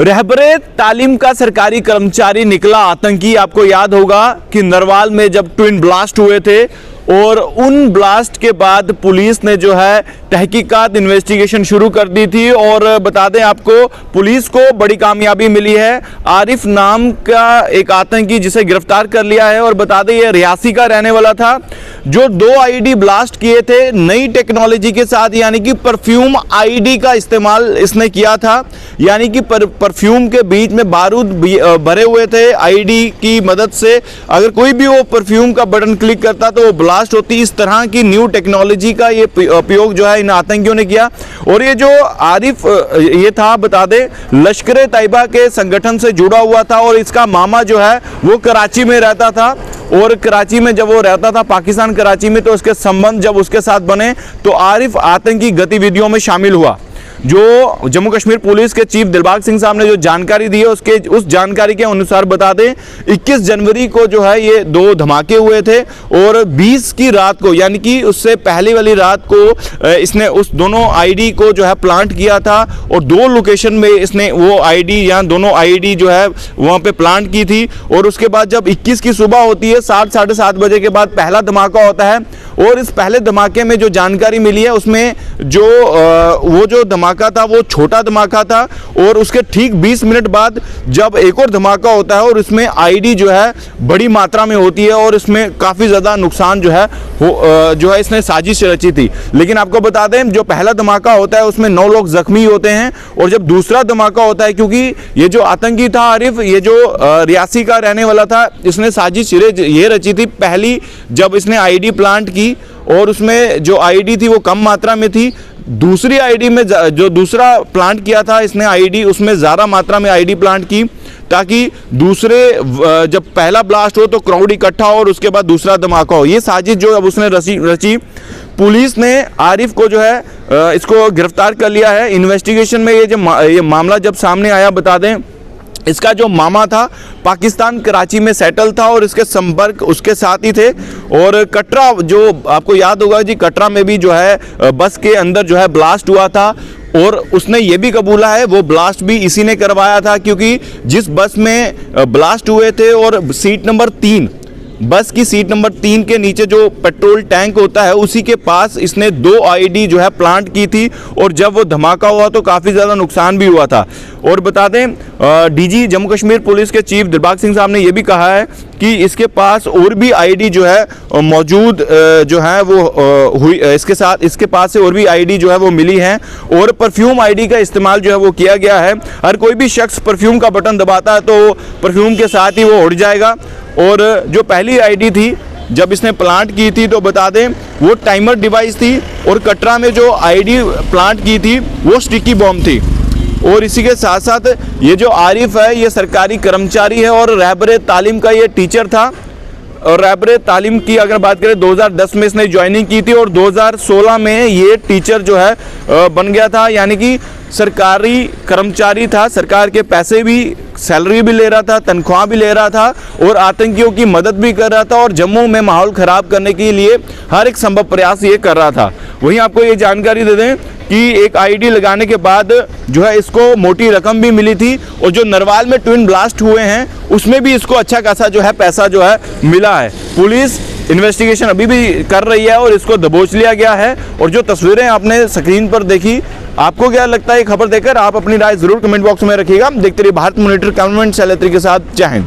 रहबरे तालीम का सरकारी कर्मचारी निकला आतंकी। आपको याद होगा कि नरवाल में जब ट्विन ब्लास्ट हुए थे और उन ब्लास्ट के बाद पुलिस ने जो है तहकीकात इन्वेस्टिगेशन शुरू कर दी थी। और बता दें आपको, पुलिस को बड़ी कामयाबी मिली है। आरिफ नाम का एक आतंकी जिसे गिरफ्तार कर लिया है। और बता दें ये रियासी का रहने वाला था, जो 2 आईडी ब्लास्ट किए थे नई टेक्नोलॉजी के साथ, यानी कि परफ्यूम आईडी का इस्तेमाल इसने किया था। यानी कि परफ्यूम के बीच में बारूद भरे हुए थे। आईडी की मदद से अगर कोई भी वो परफ्यूम का बटन क्लिक करता तो वो ब्लास्ट होती। इस तरह की न्यू टेक्नोलॉजी का ये उपयोग जो है इन आतंकियों ने किया। और ये जो आरिफ ये था, बता दें, लश्कर तैयबा के संगठन से जुड़ा हुआ था। और इसका मामा जो है वो कराची में रहता था। और कराची में जब वो रहता था, पाकिस्तान कराची में, तो उसके संबंध जब उसके साथ बने तो आरिफ आतंकी गतिविधियों में शामिल हुआ। जो जम्मू कश्मीर पुलिस के चीफ दिलबाग सिंह साहब ने जो जानकारी दी है, उस जानकारी के अनुसार बता दें 21 जनवरी को जो है ये 2 धमाके हुए थे। और 20 की रात को, यानी कि उससे पहले वाली रात को इसने उस दोनों आईडी को जो है प्लांट किया था। और 2 लोकेशन में इसने वो आईडी या दोनों आईडी जो है वहाँ पे प्लांट की थी। और उसके बाद जब 21 की सुबह होती है, 7 साढ़े 7 बजे के बाद पहला धमाका होता है। और इस पहले धमाके में जो जानकारी मिली है उसमें वो जो धमाका था वो छोटा धमाका था। और उसके ठीक 20 मिनट बाद जब एक और धमाका होता है और इसमें आईडी जो है बड़ी मात्रा में होती है और इसमें काफ़ी ज़्यादा नुकसान जो है इसने साजिश रची थी। लेकिन आपको बता दें, जो पहला धमाका होता है उसमें 9 लोग जख्मी होते हैं। और जब दूसरा धमाका होता है, क्योंकि ये जो आतंकी था आरिफ, ये जो रियासी का रहने वाला था, इसने साजिश ये रची थी पहली जब इसने आईडी प्लांट की। और उसमें जो आईडी थी वो कम मात्रा में थी। दूसरी आईडी में जो दूसरा प्लांट किया था इसने आईडी, उसमें ज़्यादा मात्रा में आईडी प्लांट की, ताकि दूसरे जब पहला ब्लास्ट हो तो क्राउड इकट्ठा हो और उसके बाद दूसरा धमाका हो। ये साजिश जो अब उसने रची। पुलिस ने आरिफ को जो है इसको गिरफ्तार कर लिया है। इन्वेस्टिगेशन में ये मामला जब सामने आया, बता दें इसका जो मामा था पाकिस्तान कराची में सेटल था और इसके संपर्क उसके साथ ही थे। और कटरा, जो आपको याद होगा जी, कटरा में भी जो है बस के अंदर जो है ब्लास्ट हुआ था। और उसने ये भी कबूला है वो ब्लास्ट भी इसी ने करवाया था, क्योंकि जिस बस में ब्लास्ट हुए थे और सीट नंबर 3, बस की सीट नंबर 3 के नीचे जो पेट्रोल टैंक होता है उसी के पास इसने 2 आईडी जो है प्लांट की थी। और जब वो धमाका हुआ तो काफ़ी ज़्यादा नुकसान भी हुआ था। और बता दें डीजी जम्मू कश्मीर पुलिस के चीफ दिलबाग सिंह साहब ने ये भी कहा है कि इसके पास और भी आईडी जो है मौजूद जो है वो हुई, इसके पास से और भी आईडी जो है वो मिली हैं। और परफ्यूम आईडी का इस्तेमाल जो है वो किया गया है। हर कोई भी शख्स परफ्यूम का बटन दबाता है तो परफ्यूम के साथ ही वो उड़ जाएगा। और जो पहली आईडी थी जब इसने प्लांट की थी तो बता दें वो टाइमर डिवाइस थी। और कटरा में जो आईडी प्लांट की थी वो स्टिकी बॉम्ब थी। और इसी के साथ साथ ये जो आरिफ है ये सरकारी कर्मचारी है और रहबरे तालीम का ये टीचर था। और रहबरे तालीम की अगर बात करें 2010 में इसने ज्वाइनिंग की थी और 2016 में ये टीचर जो है बन गया था। यानी कि सरकारी कर्मचारी था, सरकार के पैसे भी, सैलरी भी ले रहा था, तनख्वाह भी ले रहा था और आतंकियों की मदद भी कर रहा था। और जम्मू में माहौल ख़राब करने के लिए हर एक संभव प्रयास ये कर रहा था। वहीं आपको ये जानकारी दे दें कि एक आईडी लगाने के बाद जो है इसको मोटी रकम भी मिली थी। और जो नरवाल में ट्विन ब्लास्ट हुए हैं उसमें भी इसको अच्छा खासा जो है पैसा जो है मिला है। पुलिस इन्वेस्टिगेशन अभी भी कर रही है और इसको दबोच लिया गया है। और जो तस्वीरें आपने स्क्रीन पर देखी, आपको क्या लगता है खबर देखकर? आप अपनी राय जरूर कमेंट बॉक्स में रखिएगा। देखते रहिए भारत मॉनिटर, कमेंट सेलेत्री के साथ। जय हिंद।